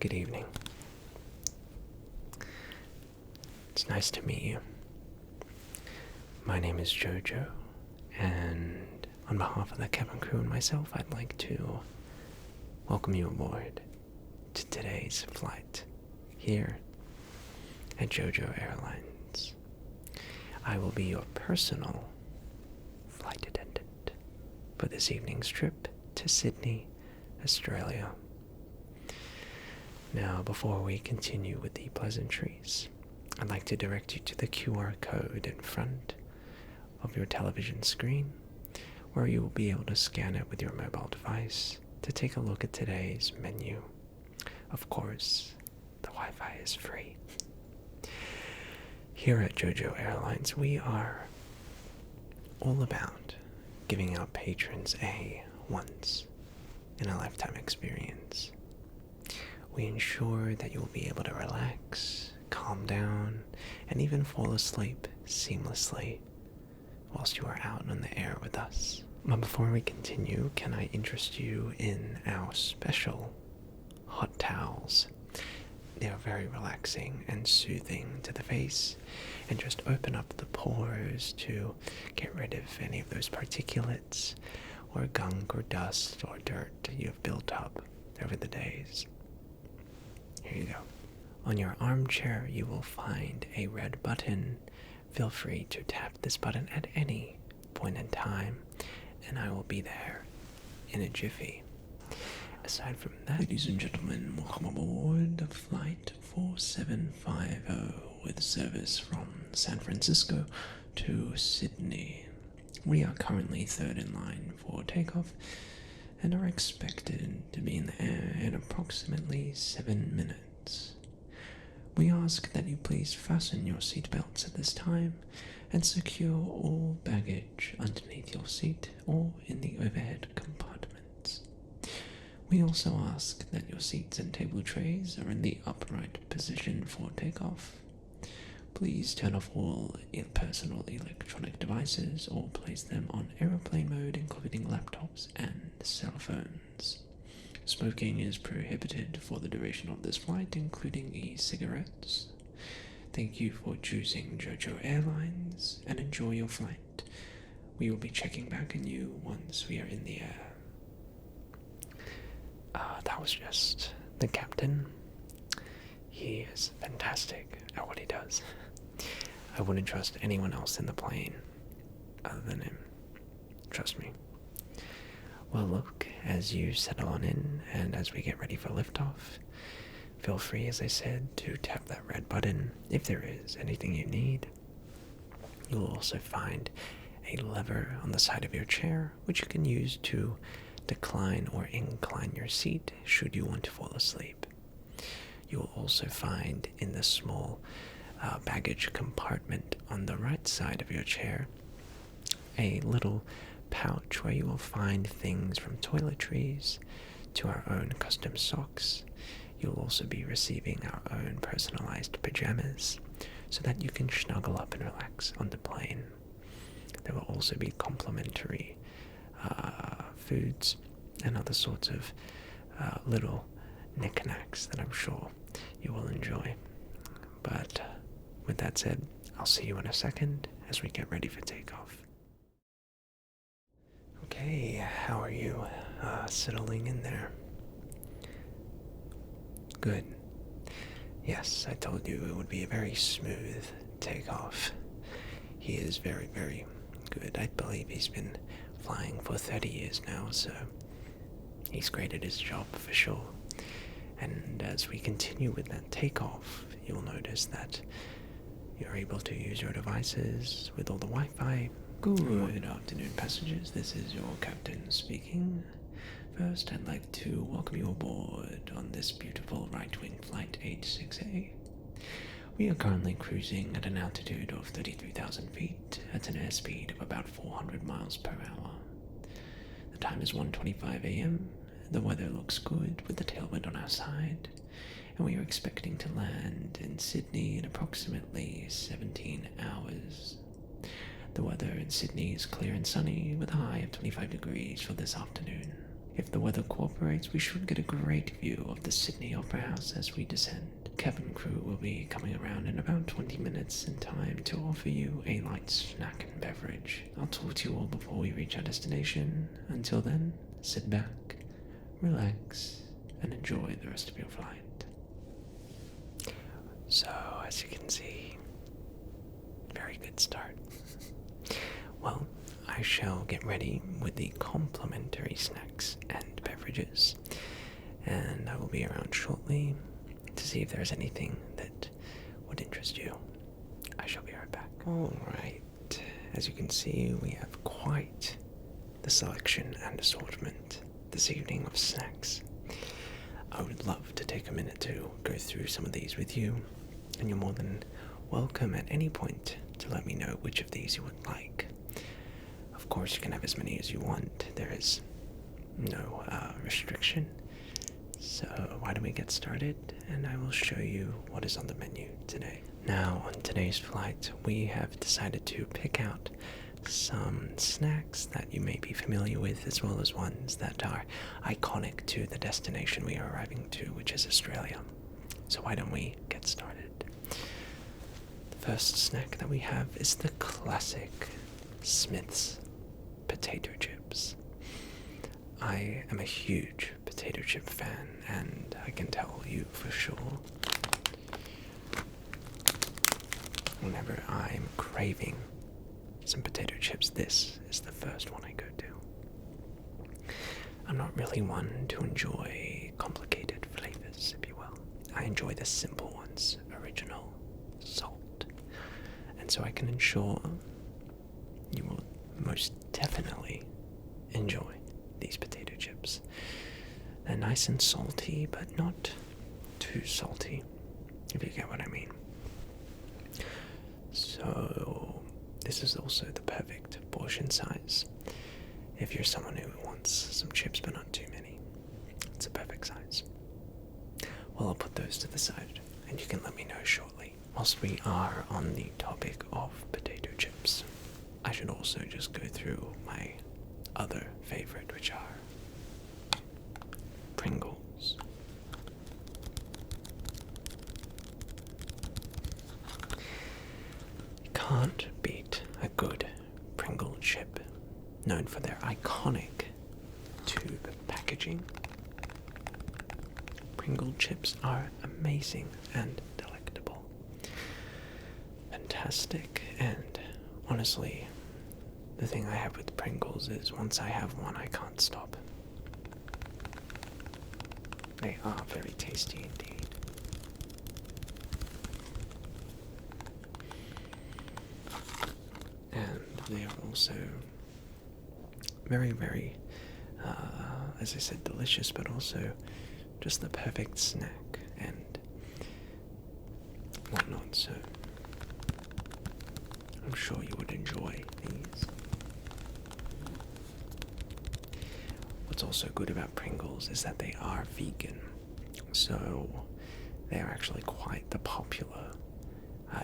Good evening. It's nice to meet you. My name is Jojo, and on behalf of the cabin crew and myself, I'd like to welcome you aboard to today's flight here at Jojo Airlines. I will be your personal flight attendant for this evening's trip to Sydney, Australia. Now, before we continue with the pleasantries, I'd like to direct you to the QR code in front of your television screen, where you will be able to scan it with your mobile device to take a look at today's menu. Of course, the Wi-Fi is free. Here at Jojo Airlines, we are all about giving our patrons a once-in-a-lifetime experience. We ensure that you will be able to relax, calm down, and even fall asleep seamlessly whilst you are out on the air with us. But before we continue, can I interest you in our special hot towels? They are very relaxing and soothing to the face and just open up the pores to get rid of any of those particulates or gunk or dust or dirt you've built up over the days. Here you go. On your armchair, you will find a red button. Feel free to tap this button at any point in time, and I will be there in a jiffy. Aside from that, ladies and gentlemen, welcome aboard Flight 4750 with service from San Francisco to Sydney. We are currently third in line for takeoff and are expected to be in the air in approximately 7 minutes. We ask that you please fasten your seatbelts at this time and secure all baggage underneath your seat or in the overhead compartments. We also ask that your seats and table trays are in the upright position for takeoff. Please turn off all personal electronic devices or place them on aeroplane mode, including laptops and cell phones. Smoking is prohibited for the duration of this flight, including e-cigarettes. Thank you for choosing Jojo Airlines and enjoy your flight. We will be checking back on you once we are in the air. That was just the captain. He is fantastic at what he does. I wouldn't trust anyone else in the plane other than him. Trust me. Well, look, as you settle on in and as we get ready for liftoff, feel free, as I said, to tap that red button if there is anything you need. You'll also find a lever on the side of your chair, which you can use to decline or incline your seat should you want to fall asleep. You will also find in the small baggage compartment on the right side of your chair a little pouch where you will find things from toiletries to our own custom socks. You'll also be receiving our own personalized pajamas so that you can snuggle up and relax on the plane. There will also be complimentary foods and other sorts of little knickknacks that I'm sure you will enjoy. But with that said, I'll see you in a second as we get ready for takeoff. Okay, how are you settling in there? Good. Yes, I told you it would be a very smooth takeoff. He is very, very good. I believe he's been flying for 30 years now, so he's great at his job for sure. And as we continue with that takeoff, you'll notice that you're able to use your devices with all the Wi-Fi. Good afternoon, passengers. This is your captain speaking. First, I'd like to welcome you aboard on this beautiful right-wing flight 86A. We are currently cruising at an altitude of 33,000 feet at an airspeed of about 400 miles per hour. The time is 1:25 a.m. The weather looks good with the tailwind on our side, and we are expecting to land in Sydney in approximately 17 hours. The weather in Sydney is clear and sunny with a high of 25 degrees for this afternoon. If the weather cooperates, we should get a great view of the Sydney Opera House as we descend. Cabin crew will be coming around in about 20 minutes in time to offer you a light snack and beverage. I'll talk to you all before we reach our destination. Until then, sit back, relax, and enjoy the rest of your flight. So, as you can see, very good start. Well, I shall get ready with the complimentary snacks and beverages, and I will be around shortly to see if there's anything that would interest you. I shall be right back. Alright, as you can see, we have quite the selection and assortment this evening of snacks. I would love to take a minute to go through some of these with you, and you're more than welcome at any point to let me know which of these you would like. Of course, you can have as many as you want. There is no restriction. So why don't we get started, and I will show you what is on the menu today. Now, on today's flight, we have decided to pick out some snacks that you may be familiar with, as well as ones that are iconic to the destination we are arriving to, which is Australia. So why don't we get started? The first snack that we have is the classic Smith's potato chips. I am a huge potato chip fan, and I can tell you for sure, whenever I'm craving some potato chips, this is the first one I go to. I'm not really one to enjoy complicated flavors, if you will. I enjoy the simple ones, original, salt. And so I can ensure you will most definitely enjoy these potato chips. They're nice and salty, but not too salty, if you get what I mean. So, this is also the perfect portion size. If you're someone who wants some chips but not too many, it's a perfect size. Well, I'll put those to the side, and you can let me know shortly. Whilst we are on the topic of potato chips, I should also just go through my other favorite, which are Pringles. Can't beat a good Pringle chip, known for their iconic tube packaging. Pringle chips are amazing and delectable. Fantastic, and honestly, the thing I have with Pringles is once I have one, I can't stop. They are very tasty indeed. And they are also very, very, as I said, delicious, but also just the perfect snack and whatnot, so I'm sure you would enjoy these. What's also good about Pringles is that they are vegan, so they are actually quite the popular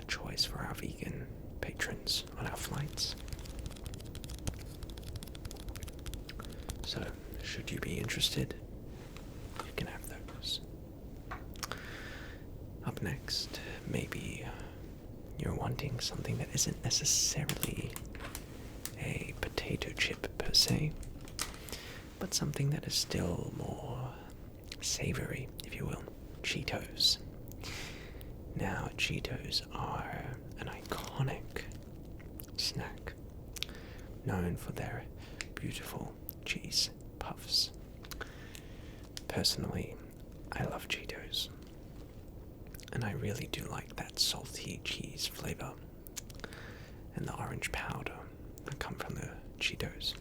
choice for our vegan patrons on our flights. So, should you be interested, you can have those. Up next, maybe you're wanting something that isn't necessarily a potato chip per se, but something that is still more savory, if you will. Cheetos. Now, Cheetos are an iconic snack, known for their beautiful cheese puffs. Personally, I love Cheetos, and I really do like that salty cheese flavor and the orange powder that come from the Cheetos.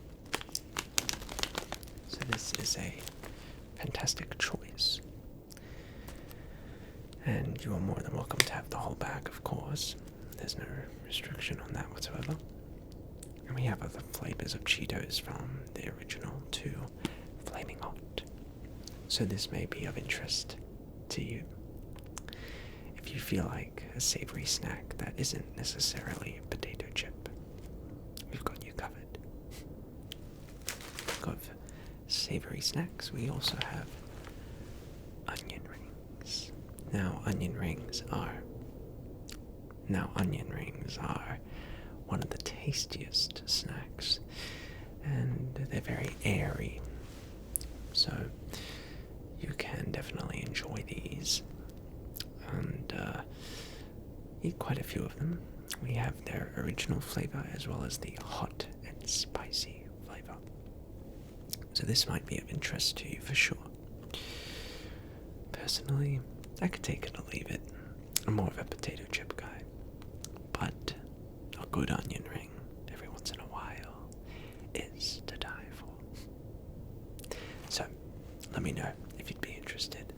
So this is a fantastic choice. And you are more than welcome to have the whole bag, of course. There's no restriction on that whatsoever. And we have other flavors of Cheetos, from the original to Flaming Hot. So this may be of interest to you. If you feel like a savory snack that isn't necessarily a potato chip, we've got you covered. We've got savory snacks, we also have onion rings. Now, onion rings are one of the tastiest snacks, and they're very airy. So you can definitely enjoy these and eat quite a few of them. We have their original flavor as well as the hot and spicy flavor. So this might be of interest to you for sure. Personally, I could take it or leave it. I'm more of a potato chip guy. But a good onion ring every once in a while is to die for. So, let me know if you'd be interested.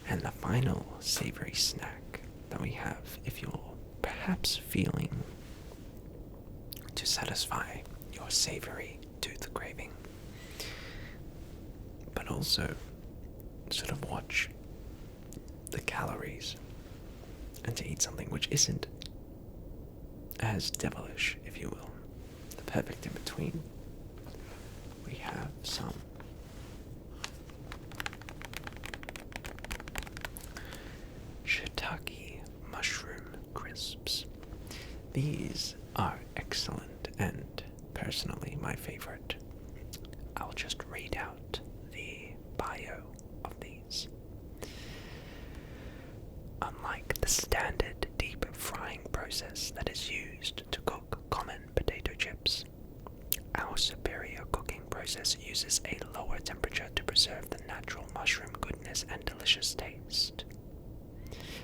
And the final savory snack that we have, if you're perhaps feeling to satisfy your savory tooth craving, but also sort of watch the calories and to eat something which isn't as devilish, if you will, the perfect in between, we have some shiitake mushroom crisps. These are excellent and personally my favorite. I'll just read out the bio of these. Unlike the standard deep frying process that is used to cook common potato chips, our superior cooking process uses a lower temperature to preserve the natural mushroom goodness and delicious taste.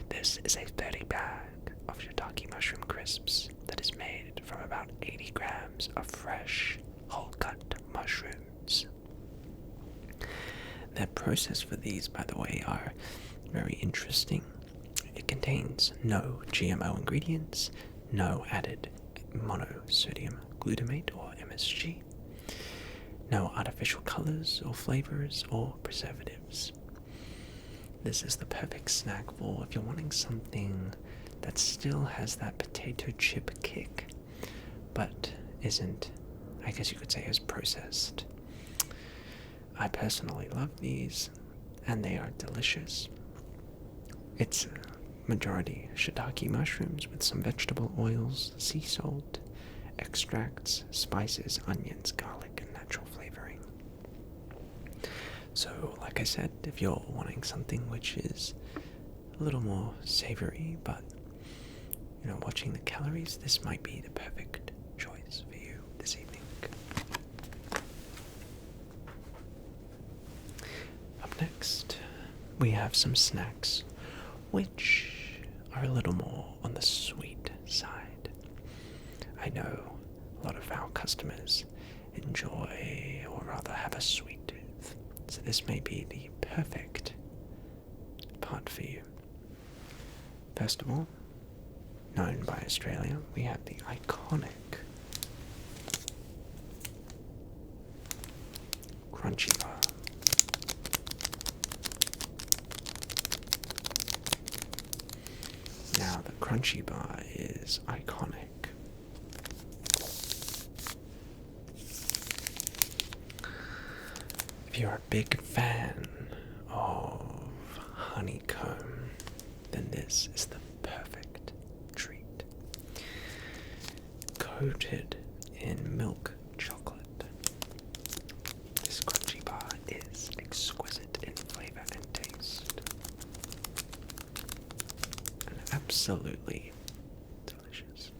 This is a 30 bag of shiitake mushroom crisps that is made from about 80 grams of fresh, whole-cut mushrooms. The process for these, by the way, are very interesting. It contains no GMO ingredients, no added monosodium glutamate or MSG, no artificial colors or flavors or preservatives. This is the perfect snack for if you're wanting something that still has that potato chip kick, but isn't, I guess you could say, as processed. I personally love these, and they are delicious. It's majority shiitake mushrooms with some vegetable oils, sea salt, extracts, spices, onions, garlic, and natural flavoring. So, like I said, if you're wanting something which is a little more savory, but, watching the calories, this might be the perfect choice for you this evening. Up next, we have some snacks which are a little more on the sweet side. I know a lot of our customers enjoy, or rather have a sweet tooth, so this may be the perfect part for you. First of all, known by Australia, we have the iconic Crunchy Bar. Now, the Crunchy Bar is iconic. If you're a big fan of honeycomb, then this is the perfect treat. Coated in milk chocolate, this Crunchy Bar is exquisite in flavor and taste. And absolutely delicious.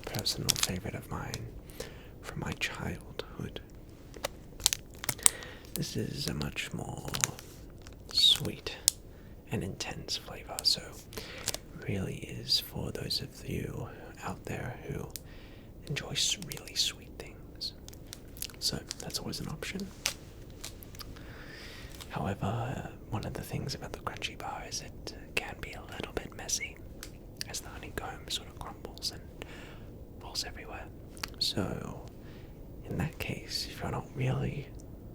Personal favorite of mine from my childhood. This is a much more sweet and intense flavor, so really is for those of you out there who enjoy really sweet things. So that's always an option. However, one of the things about the Crunchy Bar is it can be a little bit messy as the honeycomb sort of crumbles and falls everywhere. So in that case, if you're not really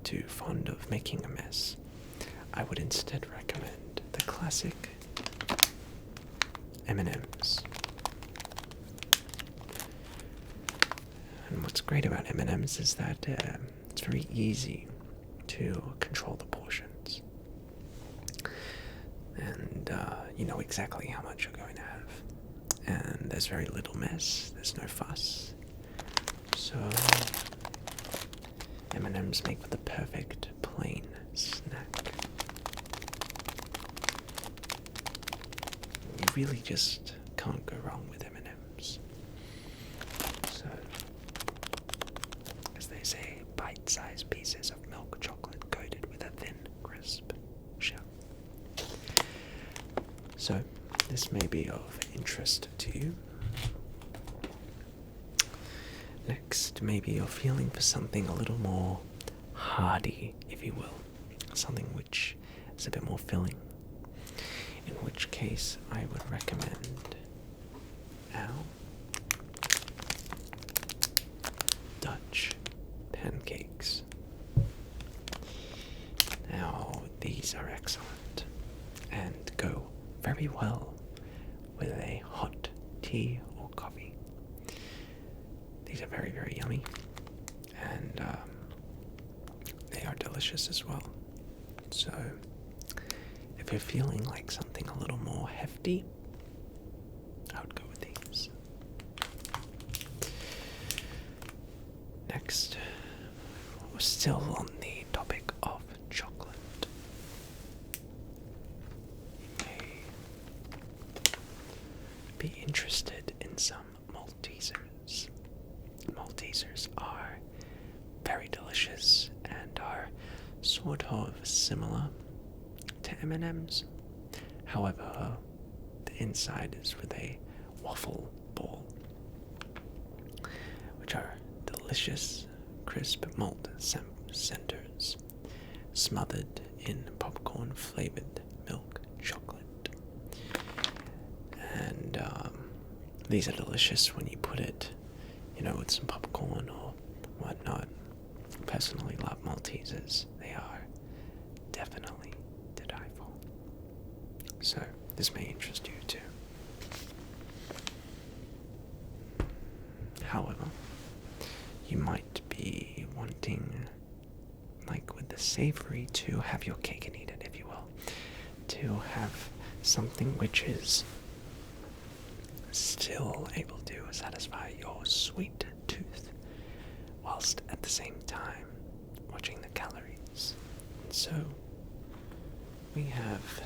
too fond of making a mess, I would instead recommend the classic M&Ms. And what's great about M&Ms is that it's very easy to control the portions. And you know exactly how much you're going to have. And there's very little mess, there's no fuss. So M&Ms make for the perfect plain snack. You really just can't go wrong with M&Ms. So, as they say, bite-sized pieces of milk chocolate coated with a thin, crisp shell. So, this may be of interest to you. Next, maybe you're feeling for something a little more hearty, if you will. Something which is a bit more filling. In which case, I would recommend our Dutch pancakes. Now, these are excellent and go very well with a hot tea or coffee. These are very, very yummy, and they are delicious as well. So, if you're feeling like something a little more hefty, I would go with these. Next, we're still on the topic of chocolate. You may be interested in some Maltesers. Maltesers are very delicious and are sort of similar to M&Ms. However, the inside is with a waffle ball, which are delicious, crisp malt centers smothered in popcorn-flavored milk chocolate. And these are delicious when you put it, with some popcorn or whatnot. Personally love Maltesers. They are definitely to die for. So, this may interest you too. However, you might be wanting, like with the savory, to have your cake and eat it, if you will. To have something which is still able to satisfy your sweet tooth, whilst at the same time watching the calories. And so, we have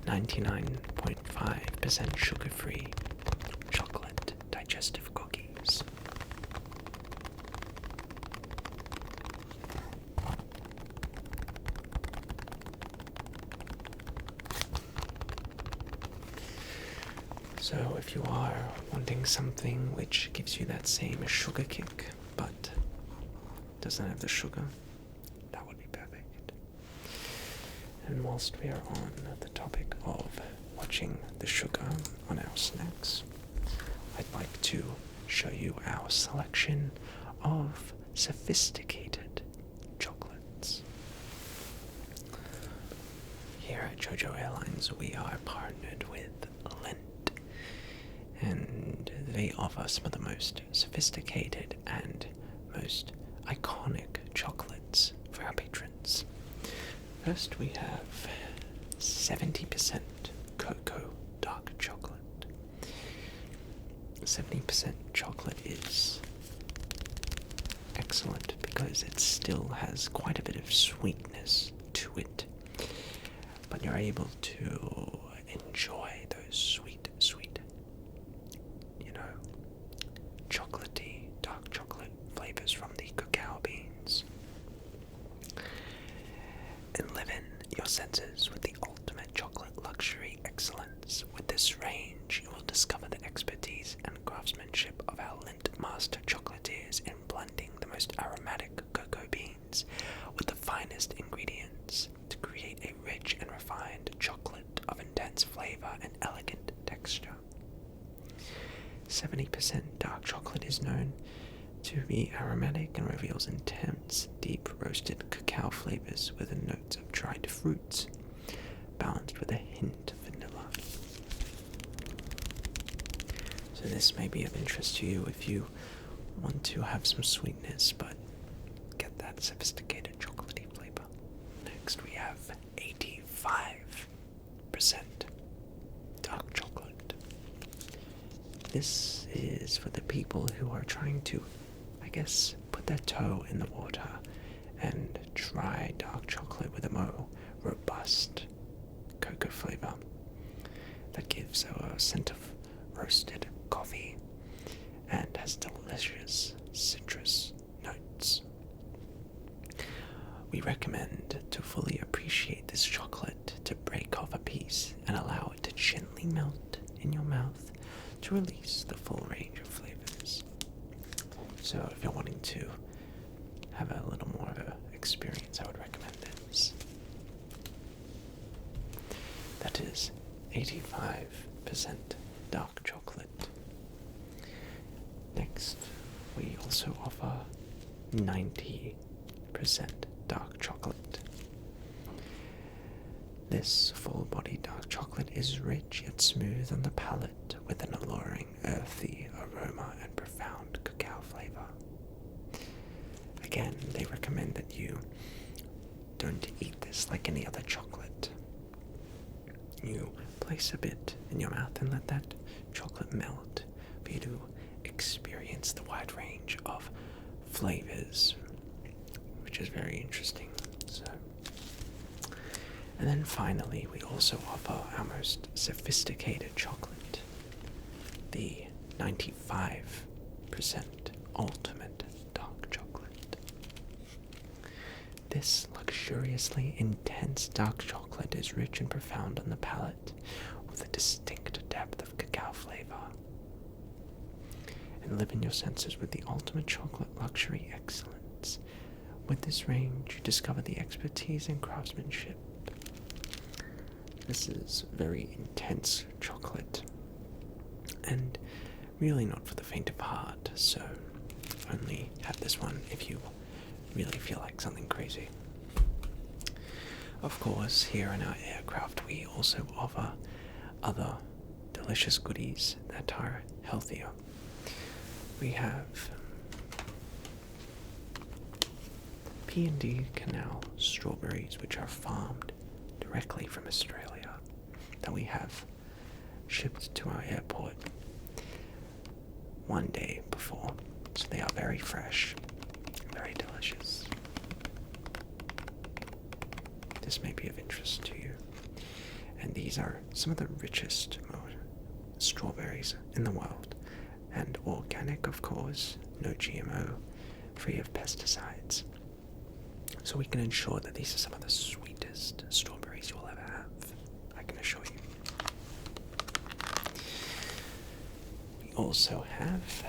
99.5% sugar-free chocolate digestive cookies. So if you are wanting something which gives you that same sugar kick, but doesn't have the sugar, that would be perfect. And whilst we are on the topic of watching the sugar on our snacks, I'd like to show you our selection of sophisticated chocolates. Here at JoJo Airlines, we are partnered with Lindt, and they offer some of the most sophisticated and most iconic chocolates for our patrons. First, we have 70% cocoa dark chocolate. 70% chocolate is excellent because it still has quite a bit of sweetness to it, but you're able to enjoy those sweet, chocolatey, dark chocolate flavors from the cacao beans. And live in your senses with the ultimate chocolate luxury excellence. With this range, you will discover the expertise and craftsmanship of our Lindt master chocolatiers in blending the most aromatic cocoa beans with the finest ingredients to create a rich and refined chocolate of intense flavor and elegant texture. 70% dark chocolate is known to be aromatic and reveals intense, deep roasted cacao flavors with notes of dried fruits, balanced with a hint of vanilla. So this may be of interest to you if you want to have some sweetness, but get that sophisticated chocolatey flavor. Next we have 85% dark chocolate. This is for the people who are trying to, I guess, put their toe in the water and try dark chocolate with a more robust cocoa flavor that gives a scent of roasted coffee and has delicious citrus notes. We recommend to fully appreciate this chocolate to break off a piece and allow it to gently melt in your mouth to release the full range of flavors. So if you're wanting to have a little more of an experience, I would recommend this. That is 85% dark chocolate. Next, we also offer 90% dark chocolate. This full-bodied dark chocolate is rich yet smooth on the palate with an alluring, earthy aroma and profound cacao flavor. Again, they recommend that you don't eat this like any other chocolate. You place a bit in your mouth and let that chocolate melt for you to experience the wide range of flavors, which is very interesting. And then finally, we also offer our most sophisticated chocolate, the 95% ultimate dark chocolate. This luxuriously intense dark chocolate is rich and profound on the palate, with a distinct depth of cacao flavor. And live in your senses with the ultimate chocolate luxury excellence. With this range, you discover the expertise and craftsmanship. This is very intense chocolate, and really not for the faint of heart, so only have this one if you really feel like something crazy. Of course, here in our aircraft we also offer other delicious goodies that are healthier. We have P&D Canal strawberries, which are farmed directly from Australia, that we have shipped to our airport one day before, so they are very fresh, very delicious. This may be of interest to you. And these are some of the richest strawberries in the world, and organic, of course, no GMO, free of pesticides. So we can ensure that these are some of the sweetest strawberries you will ever have, I can assure you. We also have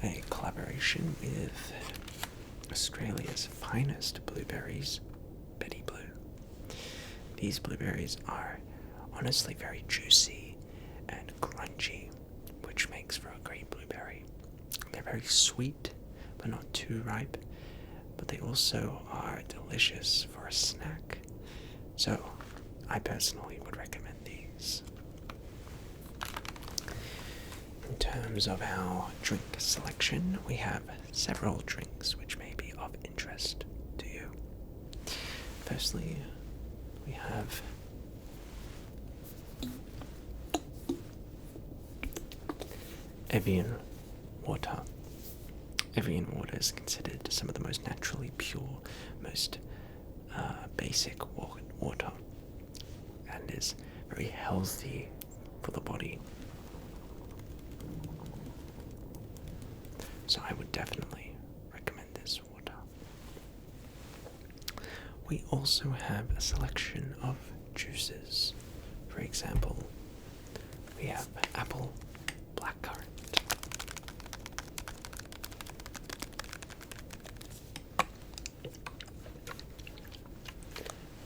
a collaboration with Australia's finest blueberries, Betty Blue. These blueberries are honestly very juicy and crunchy, which makes for a great blueberry. They're very sweet, but not too ripe, but they also are delicious for a snack. So, I personally would recommend these. In terms of our drink selection, we have several drinks which may be of interest to you. Firstly, we have Evian water. Evian water is considered some of the most naturally pure, most basic water, and is very healthy for the body. So I would definitely recommend this water. We also have a selection of juices. For example, we have apple blackcurrant.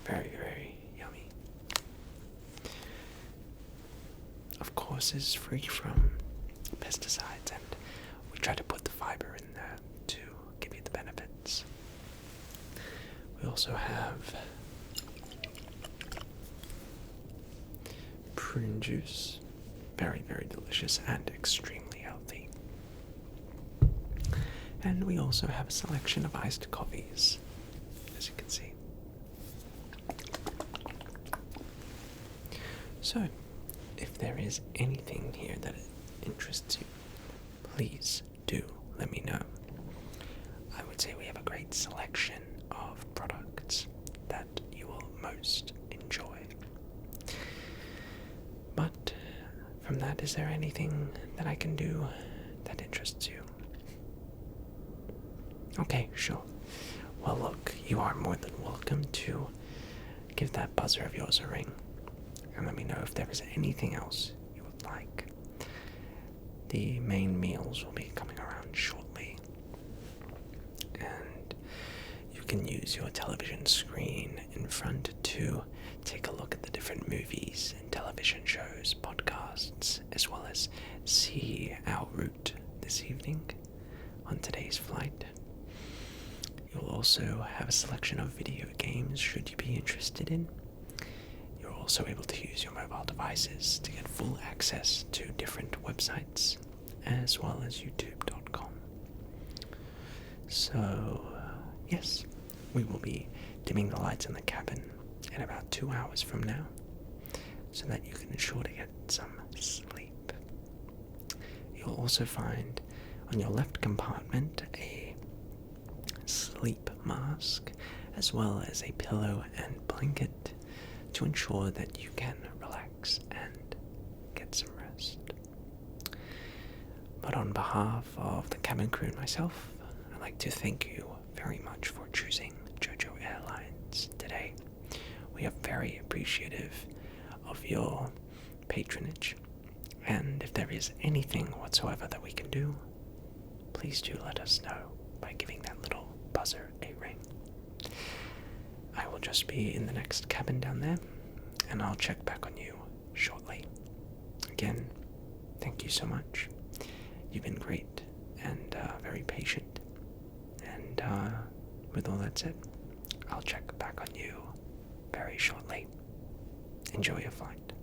Very, very yummy. Of course, it's free from pesticides, and we try to put the fiber in there also have prune juice, very, very delicious and extremely healthy. And we also have a selection of iced coffees, as you can see. So, if there is anything here that interests you, please do let me know. I would say we have a great selection of products that you will most enjoy. But from that, is there anything that I can do that interests you? Okay, sure. Well, look, you are more than welcome to give that buzzer of yours a ring and let me know if there is anything else you would like. The main meals will be coming around shortly, and you can use your television screen in front to take a look at the different movies and television shows, podcasts, as well as see our route this evening on today's flight. You'll also have a selection of video games should you be interested in. You're also able to use your mobile devices to get full access to different websites, as well as youtube.com. So, yes, we will be dimming the lights in the cabin in about 2 hours from now, so that you can ensure to get some sleep. You'll also find on your left compartment a sleep mask, as well as a pillow and blanket to ensure that you can relax and get some rest. But on behalf of the cabin crew and myself, I'd like to thank you very much for choosing JoJo Airlines today. We are very appreciative of your patronage, and if there is anything whatsoever that we can do, please do let us know by giving that little buzzer a ring. I will just be in the next cabin down there, and I'll check back on you shortly. Again, thank you so much. You've been great and very patient. And with all that said, I'll check back on you very shortly. Enjoy your flight.